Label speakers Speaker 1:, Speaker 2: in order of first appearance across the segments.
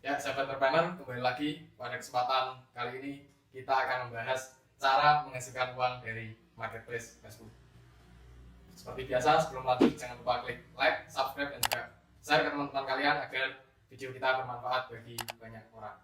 Speaker 1: Ya, sahabat entrepreneur, kembali lagi pada kesempatan kali ini kita akan membahas cara menghasilkan uang dari marketplace Facebook. Seperti biasa, sebelum lanjut jangan lupa klik like, subscribe, dan juga share ke teman-teman kalian agar video kita bermanfaat bagi banyak orang.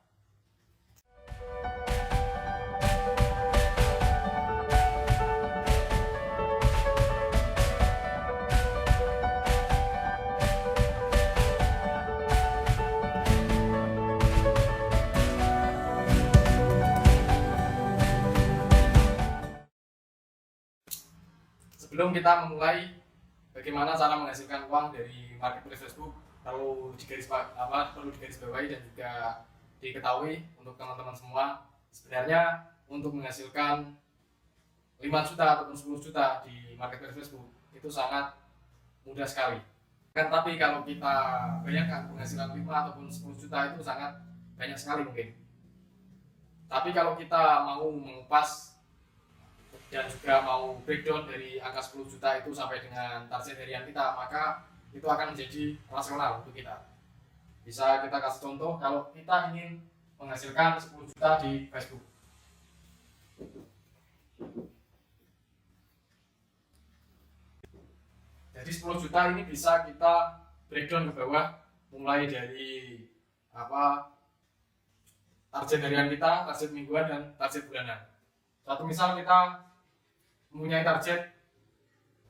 Speaker 1: Sebelum kita memulai bagaimana cara menghasilkan uang dari marketplace Facebook, perlu digarisbawahi dan juga diketahui untuk teman-teman semua, sebenarnya untuk menghasilkan 5 juta ataupun 10 juta di marketplace Facebook itu sangat mudah sekali. Tapi kalau kita bayangkan penghasilan 5 ataupun 10 juta itu sangat banyak sekali mungkin. Tapi kalau kita mau mengupas dan juga mau breakdown dari angka 10 juta itu sampai dengan target harian kita, maka itu akan menjadi rasional untuk kita. Bisa kita kasih contoh, kalau kita ingin menghasilkan 10 juta di Facebook. Jadi 10 juta ini bisa kita breakdown ke bawah, mulai dari target harian kita, target mingguan, dan target bulanan. Satu misal kita mempunyai target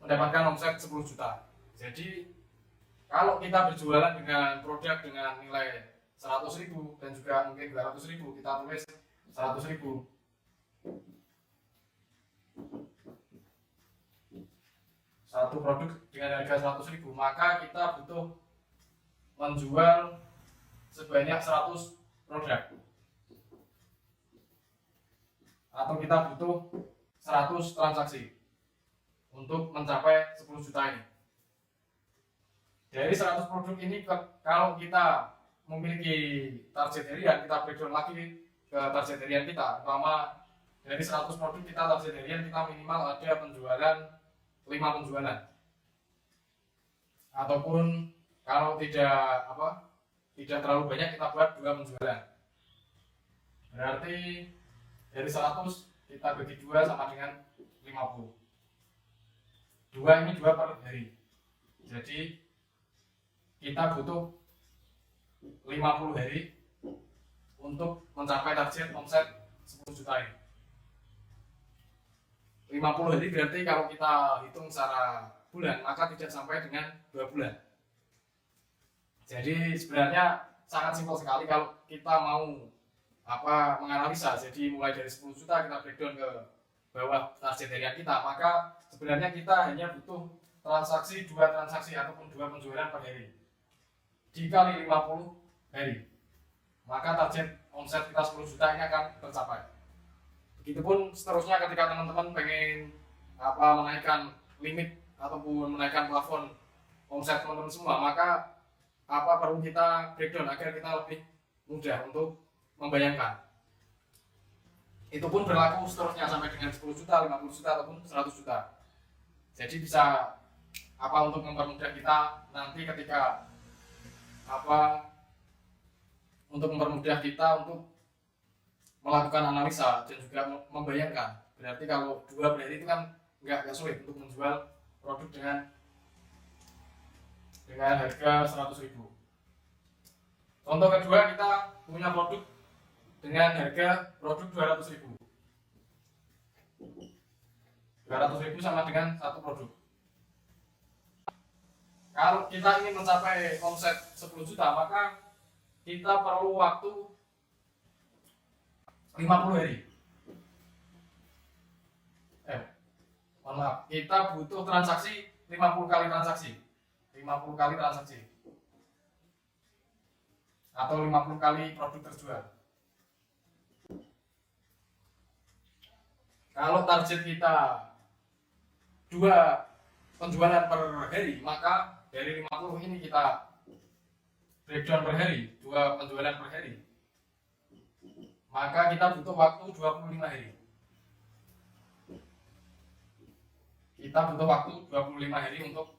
Speaker 1: mendapatkan omset 10 juta. Jadi kalau kita berjualan dengan produk dengan nilai 100.000 dan juga mungkin 200.000, kita tulis 100.000. Satu produk dengan harga 100.000, maka kita butuh menjual sebanyak 100 produk. Atau kita butuh 100 transaksi untuk mencapai 10 juta ini. Dari 100 produk ini, kalau kita memiliki target harian, kita breakdown lagi ke target harian kita. Umpama dari 100 produk kita target harian kita minimal ada penjualan 5 penjualan. Ataupun kalau tidak terlalu banyak, kita buat 2 penjualan. Berarti dari 100 kita bagi 2 sama dengan 50. 2 ini 2 per hari. Jadi kita butuh 50 hari untuk mencapai target omset 10 juta ini. 50 hari berarti kalau kita hitung secara bulan, maka tidak sampai dengan 2 bulan. Jadi sebenarnya sangat simpel sekali kalau kita mau menganalisa. Jadi mulai dari 10 juta kita breakdown ke bawah target harian kita, maka sebenarnya kita hanya butuh transaksi 2 transaksi ataupun 2 penjualan per hari dikali 50 hari, maka target omset kita 10 juta ini akan tercapai. Begitupun seterusnya ketika teman-teman pengen menaikkan limit ataupun menaikkan plafon omset teman-teman semua, maka perlu kita breakdown agar kita lebih mudah untuk membayangkan. Itu pun berlaku seterusnya sampai dengan 10 juta, 50 juta, ataupun 100 juta. Jadi bisa untuk mempermudah kita nanti ketika untuk mempermudah kita untuk melakukan analisa dan juga membayangkan. Berarti kalau 2 berarti itu kan nggak sulit untuk menjual produk dengan harga 100.000. Contoh kedua, kita punya produk dengan harga produk 200.000. 200.000 sama dengan 1 produk. Kalau kita ingin mencapai omset 10 juta, maka kita perlu waktu 50 hari. Kita butuh transaksi 50 kali transaksi. 50 kali transaksi. Atau 50 kali produk terjual. Kalau target kita 2 penjualan per hari, maka dari 50 ini kita breakdown per hari, 2 penjualan per hari, maka kita butuh waktu 25 hari. Kita butuh waktu 25 hari untuk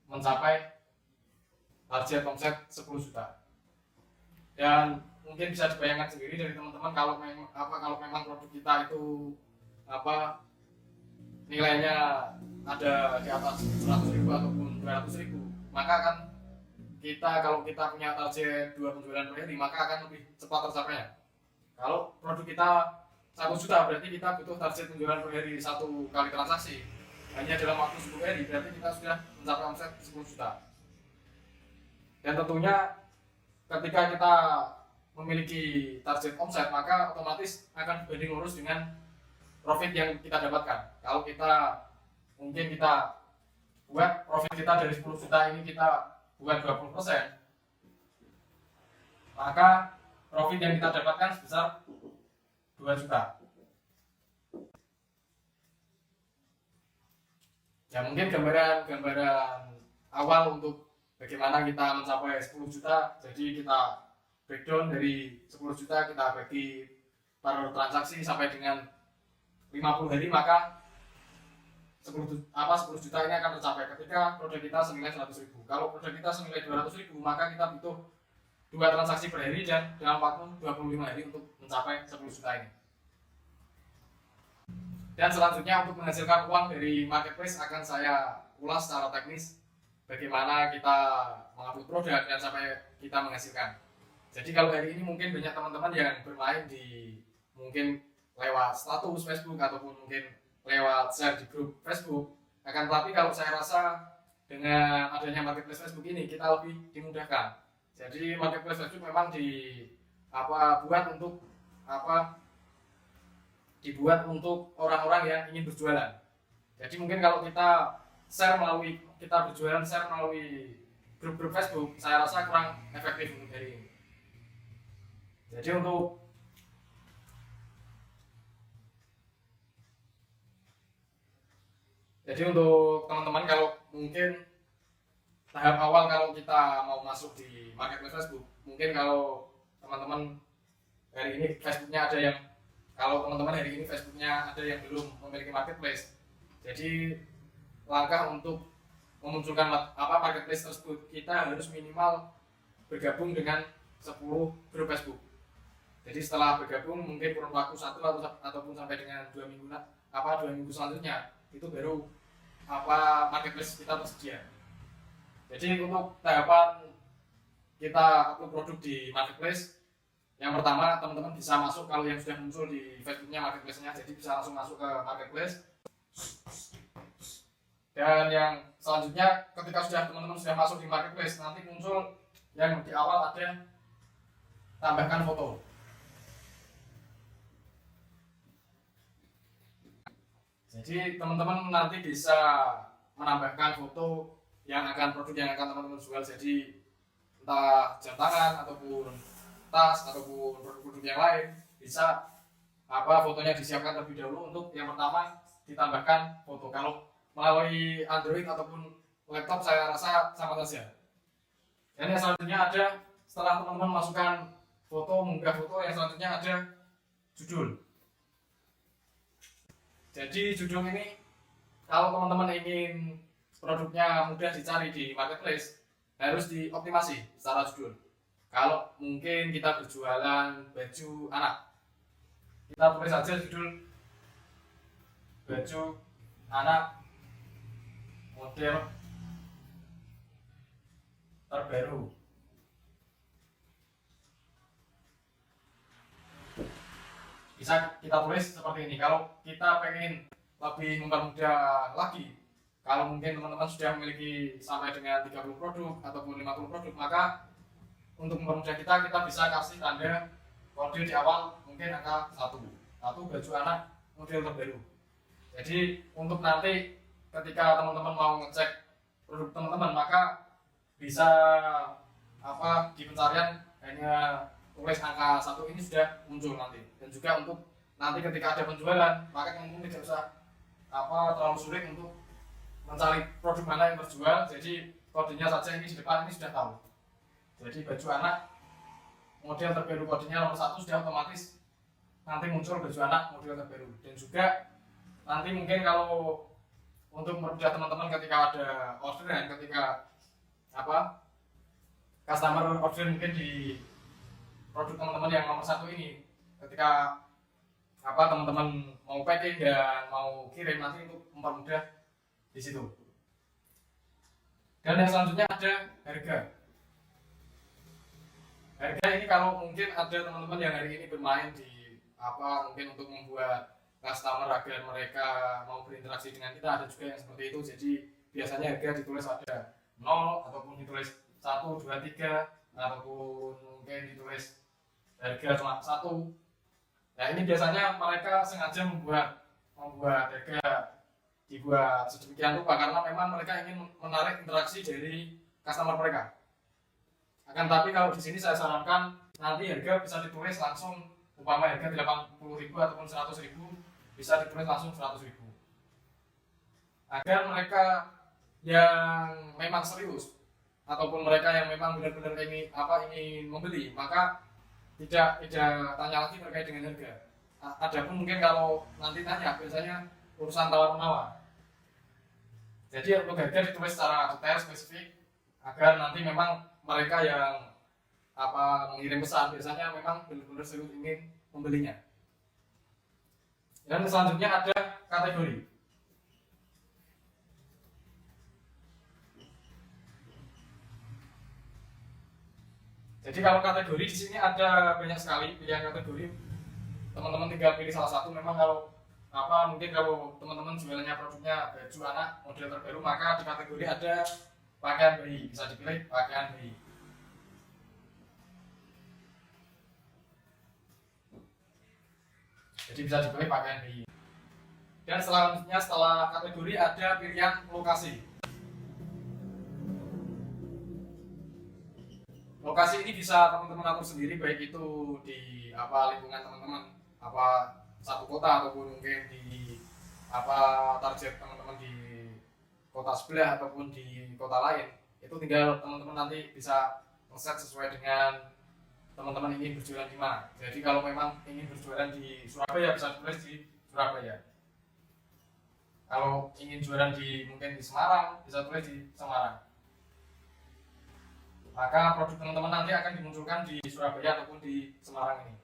Speaker 1: mencapai target omset 10 juta. Dan mungkin bisa dibayangkan sendiri dari teman-teman kalau memang produk kita itu nilainya ada di atas 100.000 ataupun 200.000, maka kan kalau kita punya target 2 penjualan per hari, maka akan lebih cepat tercapainya. Kalau produk kita 1 juta, berarti kita butuh target penjualan per hari 1 kali transaksi hanya dalam waktu 10 hari, berarti kita sudah mencapai omset 10 juta. Dan tentunya ketika kita memiliki target omset, maka otomatis akan berbanding lurus dengan profit yang kita dapatkan. Kalau kita buat profit kita dari 10 juta ini kita buat 20%, maka profit yang kita dapatkan sebesar 2 juta. Ya, mungkin gambaran awal untuk bagaimana kita mencapai 10 juta. Jadi kita breakdown dari 10 juta kita bagi per transaksi sampai dengan 50 hari, maka 10 juta ini akan tercapai ketika produk kita senilai 100.000. Kalau produk kita senilai 200.000, maka kita butuh 2 transaksi per hari dan dalam waktu 25 hari untuk mencapai 10 juta ini. Dan selanjutnya untuk menghasilkan uang dari marketplace akan saya ulas secara teknis bagaimana kita mengupload produk dan sampai kita menghasilkan. Jadi kalau hari ini mungkin banyak teman-teman yang bermain di mungkin lewat status Facebook ataupun mungkin lewat share di grup Facebook. Akan tetapi kalau saya rasa dengan adanya marketplace Facebook ini kita lebih dimudahkan. Jadi marketplace Facebook memang dibuat untuk orang-orang yang ingin berjualan. Jadi mungkin kalau kita berjualan share melalui grup-grup Facebook, saya rasa kurang efektif untuk hari ini. Jadi untuk teman-teman, kalau mungkin tahap awal kalau kita mau masuk di marketplace Facebook, mungkin kalau teman-teman hari ini Facebooknya ada yang belum memiliki marketplace, jadi langkah untuk memunculkan marketplace tersebut, kita harus minimal bergabung dengan 10 grup Facebook. Jadi setelah bergabung mungkin kurun waktu 1 ataupun sampai dengan 2 minggu selanjutnya, itu baru marketplace kita tersedia. Jadi untuk tahapan kita upload produk di marketplace, yang pertama teman-teman bisa masuk, kalau yang sudah muncul di Facebooknya marketplace-nya, jadi bisa langsung masuk ke marketplace. Dan yang selanjutnya ketika teman-teman sudah masuk di marketplace, nanti muncul yang di awal ada tambahkan foto. Jadi teman-teman nanti bisa menambahkan foto produk yang akan teman-teman jual. Jadi entah jam tangan ataupun tas ataupun produk-produk yang lain, bisa fotonya disiapkan terlebih dahulu. Untuk yang pertama ditambahkan foto. Kalau melalui Android ataupun laptop saya rasa sama saja. Dan yang selanjutnya ada, setelah teman-teman masukkan foto, mengunggah foto, yang selanjutnya ada judul. Jadi judul ini kalau teman-teman ingin produknya mudah dicari di marketplace, harus dioptimasi secara judul. Kalau mungkin kita berjualan baju anak, kita tulis saja judul baju anak model terbaru. Bisa kita tulis seperti ini. Kalau kita pengen lebih mempermudah lagi, kalau mungkin teman-teman sudah memiliki sampai dengan 30 produk ataupun 50 produk, maka untuk mempermudah kita bisa kasih tanda kode di awal, mungkin angka 1 baju anak model terbaru. Jadi untuk nanti ketika teman-teman mau ngecek produk teman-teman, maka bisa di pencarian hanya tulis angka 1 ini sudah muncul nanti. Dan juga untuk nanti ketika ada penjualan, maka mungkin tidak usah terlalu sulit untuk mencari produk mana yang terjual. Jadi kodenya saja ini di depan ini sudah tahu. Jadi baju anak model terbaru, kodenya nomor 1 sudah otomatis nanti muncul baju anak model terbaru. Dan juga nanti mungkin kalau untuk mempermudah teman-teman ketika ada orderan, ketika customer order mungkin di produk teman-teman yang nomor satu ini. Ketika teman-teman mau packing dan mau kirim, nanti untuk mempermudah di situ. Dan yang selanjutnya ada harga. Harga ini kalau mungkin ada teman-teman yang hari ini bermain di mungkin untuk membuat customer agar mereka mau berinteraksi dengan kita, ada juga yang seperti itu. Jadi biasanya harga ditulis ada 0 ataupun ditulis 1, 2, 3 ataupun mungkin ditulis harga cuma 1. Nah, ini biasanya mereka sengaja membuat harga dibuat sedemikian rupa karena memang mereka ingin menarik interaksi dari customer mereka. Akan tapi kalau di sini saya sarankan nanti harga bisa ditulis langsung, umpama harga 80.000 ataupun 100.000 bisa ditulis langsung 100.000. Agar mereka yang memang serius ataupun mereka yang memang benar-benar ingin membeli, maka tidak tanya lagi terkait dengan harga. Adapun mungkin kalau nanti tanya, biasanya urusan tawar-menawar. Jadi untuk harga ditulis secara detail spesifik agar nanti memang mereka yang mengirim pesan biasanya memang benar-benar serius ingin membelinya. Dan selanjutnya ada kategori. Jadi kalau kategori di sini ada banyak sekali pilihan kategori. Teman-teman tinggal pilih salah satu. Memang kalau mungkin kalau teman-teman jualannya produknya baju anak model terbaru, maka di kategori ada pakaian bayi, bisa dipilih pakaian bayi. Jadi bisa dipilih pakaian bayi. Dan selanjutnya setelah kategori ada pilihan lokasi. Lokasi ini bisa teman-teman atur sendiri, baik itu di lingkungan teman-teman, satu kota ataupun mungkin di target teman-teman di kota sebelah ataupun di kota lain. Itu tinggal teman-teman nanti bisa ngeset sesuai dengan teman-teman ingin berjualan di mana. Jadi kalau memang ingin berjualan di Surabaya bisa ditulis di Surabaya. Kalau ingin jualan mungkin di Semarang bisa tulis di Semarang. Maka produk teman-teman nanti akan dimunculkan di Surabaya ataupun di Semarang ini.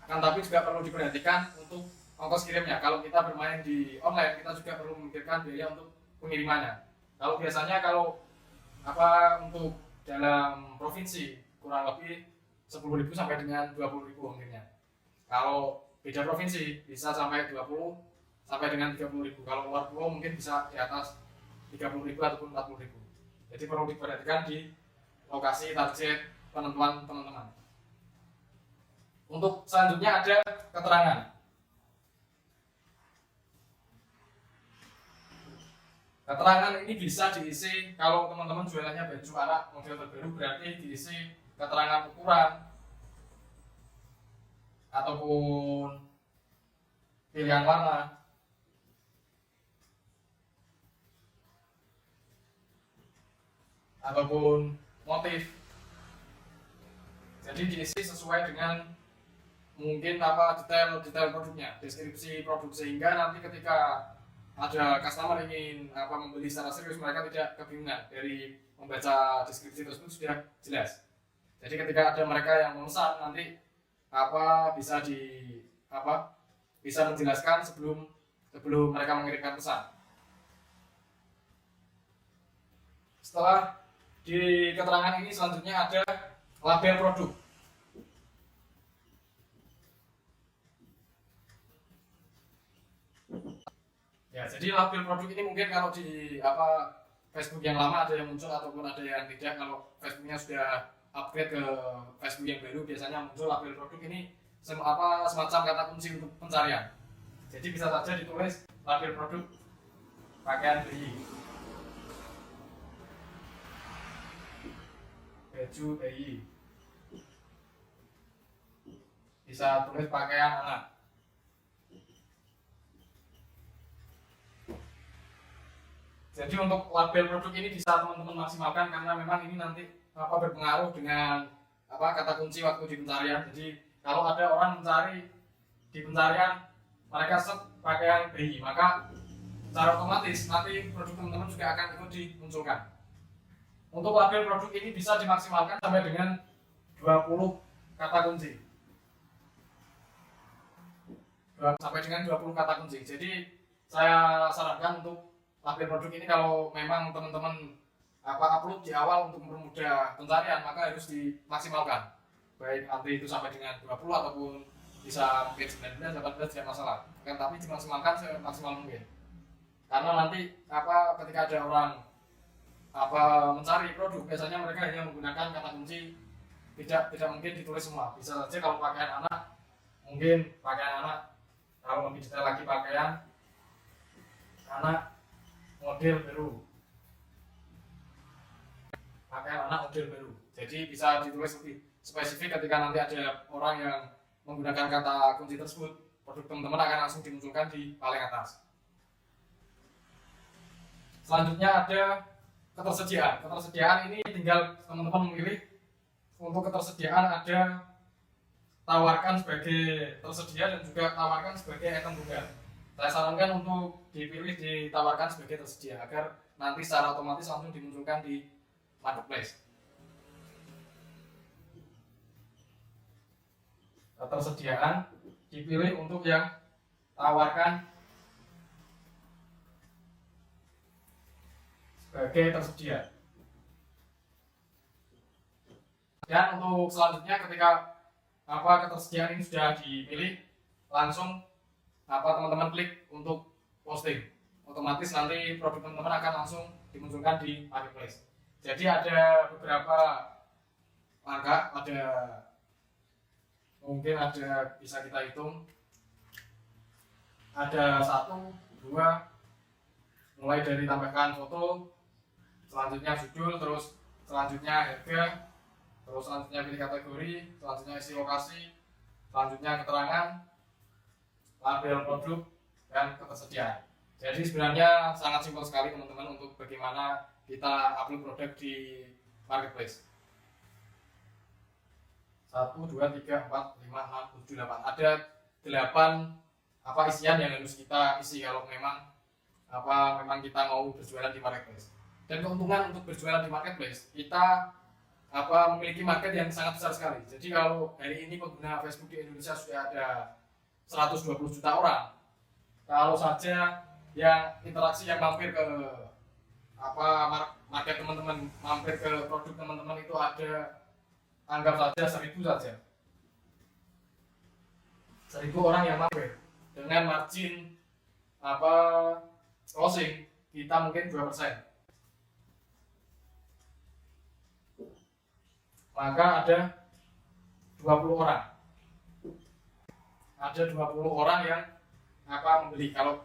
Speaker 1: Akan tapi juga perlu diperhatikan untuk ongkos kirimnya. Kalau kita bermain di online, kita juga perlu memikirkan biaya untuk pengirimannya. Kalau biasanya untuk dalam provinsi kurang lebih 10.000 sampai dengan 20.000 ongkirnya. Kalau beda provinsi bisa sampai 20 sampai dengan 30.000. Kalau luar pulau mungkin bisa di atas 30.000 ataupun 40.000. Jadi perlu diperhatikan di lokasi target penentuan teman-teman. Untuk selanjutnya ada keterangan. Keterangan ini bisa diisi kalau teman-teman jualannya baju anak model terbaru, berarti diisi keterangan ukuran ataupun pilihan warna ataupun motif. Jadi diisi sesuai dengan mungkin detail produknya, deskripsi produk, sehingga nanti ketika ada customer ingin membeli secara serius, mereka tidak kebingungan dari membaca deskripsi tersebut sudah jelas. Jadi ketika ada mereka yang memesan nanti bisa menjelaskan sebelum mereka mengirimkan pesan. Setelah di keterangan ini selanjutnya ada label produk. Ya, jadi label produk ini mungkin kalau di Facebook yang lama ada yang muncul ataupun ada yang tidak. Kalau Facebooknya sudah upgrade ke Facebook yang baru, biasanya muncul label produk ini semacam kata kunci untuk pencarian. Jadi bisa saja ditulis label produk pakaian bayi, baju bayi, bisa tulis pakaian anak. Jadi untuk label produk ini bisa teman-teman maksimalkan karena memang ini nanti berpengaruh dengan kata kunci waktu di pencarian. Jadi kalau ada orang mencari di pencarian mereka set pakaian bayi, maka secara otomatis nanti produk teman-teman juga akan ikut dimunculkan. Untuk label produk ini bisa dimaksimalkan sampai dengan 20 kata kunci. Sampai dengan 20 kata kunci. Jadi saya sarankan untuk label produk ini kalau memang teman-teman upload di awal untuk mempermudah pencarian, maka harus dimaksimalkan. Baik nanti itu sampai dengan 20 ataupun bisa mungkin 19, 18 tidak masalah. Kan tapi dimaksimalkan semaksimal mungkin. Karena nanti ketika ada orang mencari produk, biasanya mereka hanya menggunakan kata kunci, tidak mungkin ditulis semua. Bisa saja kalau pakaian anak, mungkin pakaian anak, kalau lebih detail lagi pakaian anak model baru, pakaian anak model baru. Jadi bisa ditulis lebih spesifik ketika nanti ada orang yang menggunakan kata kunci tersebut, produk teman-teman akan langsung dimunculkan di paling atas. Selanjutnya ada ketersediaan. Ketersediaan ini tinggal teman-teman memilih. Untuk ketersediaan ada tawarkan sebagai tersedia dan juga tawarkan sebagai item tunggal. Saya sarankan untuk dipilih ditawarkan sebagai tersedia agar nanti secara otomatis langsung dimunculkan di marketplace. Ketersediaan dipilih untuk yang tawarkan sebagai tersedia. Dan untuk selanjutnya ketika ketersediaan ini sudah dipilih, langsung teman-teman klik untuk posting. Otomatis nanti produk teman-teman akan langsung dimunculkan di marketplace. Jadi ada beberapa langkah, mungkin bisa kita hitung. Ada 1, 2, mulai dari tambahkan foto, selanjutnya judul, terus selanjutnya harga, terus selanjutnya pilih kategori, selanjutnya isi lokasi, selanjutnya keterangan, label produk, dan ketersediaan. Jadi sebenarnya sangat simpel sekali teman-teman untuk bagaimana kita upload produk di marketplace. 1, 2, 3, 4, 5, 6, 7, 8. Ada 8 isian yang harus kita isi kalau memang kita mau berjualan di marketplace. Dan keuntungan untuk berjualan di marketplace, kita memiliki market yang sangat besar sekali. Jadi kalau hari ini pengguna Facebook di Indonesia sudah ada 120 juta orang, kalau saja yang interaksi yang mampir ke market teman-teman, mampir ke produk teman-teman itu ada, anggap saja 1000 saja. 1000 orang yang mampir dengan margin closing kita mungkin 2%. Maka ada 20 orang. Ada 20 orang yang membeli. Kalau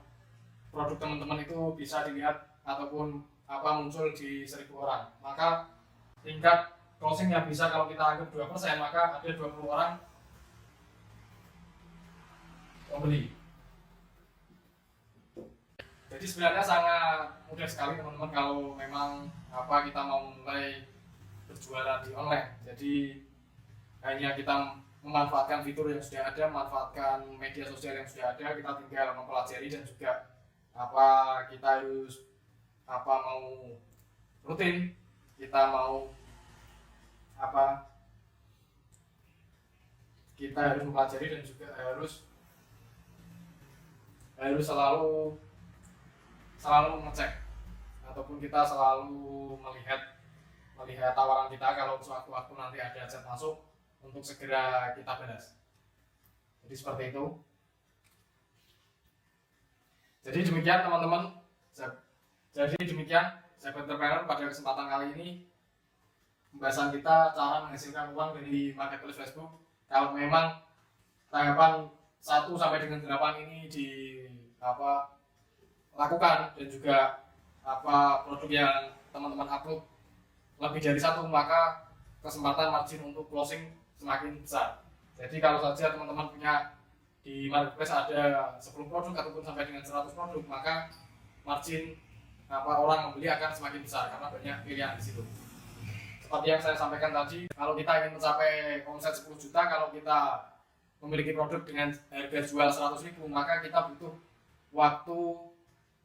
Speaker 1: produk teman-teman itu bisa dilihat ataupun muncul di 1000 orang, maka tingkat closing yang bisa kalau kita anggap 2%, maka ada 20 orang membeli. Jadi sebenarnya sangat mudah sekali teman-teman kalau memang kita mau mulai berjualan di online. Jadi hanya kita memanfaatkan fitur yang sudah ada, memanfaatkan media sosial yang sudah ada, kita tinggal mempelajari dan juga kita harus mau rutin, kita mau kita harus mempelajari dan juga harus selalu mengecek ataupun kita selalu melihat tawaran kita kalau sewaktu-waktu nanti ada chat masuk untuk segera kita balas. Jadi seperti itu. Jadi demikian teman-teman. Sahabat entrepreneur, pada kesempatan kali ini pembahasan kita cara menghasilkan uang dari marketplace Facebook. Kalau memang tahapan 1 sampai dengan 8 ini lakukan dan juga produk yang teman-teman upload lebih dari 1, maka kesempatan margin untuk closing semakin besar. Jadi kalau saja teman-teman punya di marketplace ada 10 produk ataupun sampai dengan 100 produk, maka margin orang membeli akan semakin besar karena banyak pilihan di situ. Seperti yang saya sampaikan tadi, kalau kita ingin mencapai omset 10 juta, kalau kita memiliki produk dengan harga jual 100.000, maka kita butuh waktu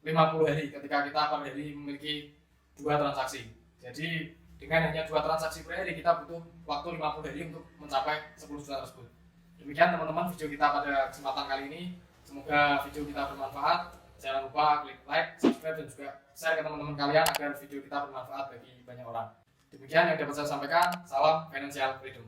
Speaker 1: 50 hari ketika kita per hari memiliki 2 transaksi. Jadi dengan hanya 2 transaksi per hari kita butuh waktu 50 hari untuk mencapai 10 juta tersebut. Demikian teman-teman video kita pada kesempatan kali ini. Semoga video kita bermanfaat. Jangan lupa klik like, subscribe, dan juga share ke teman-teman kalian agar video kita bermanfaat bagi banyak orang. Demikian yang dapat saya sampaikan. Salam Financial Freedom.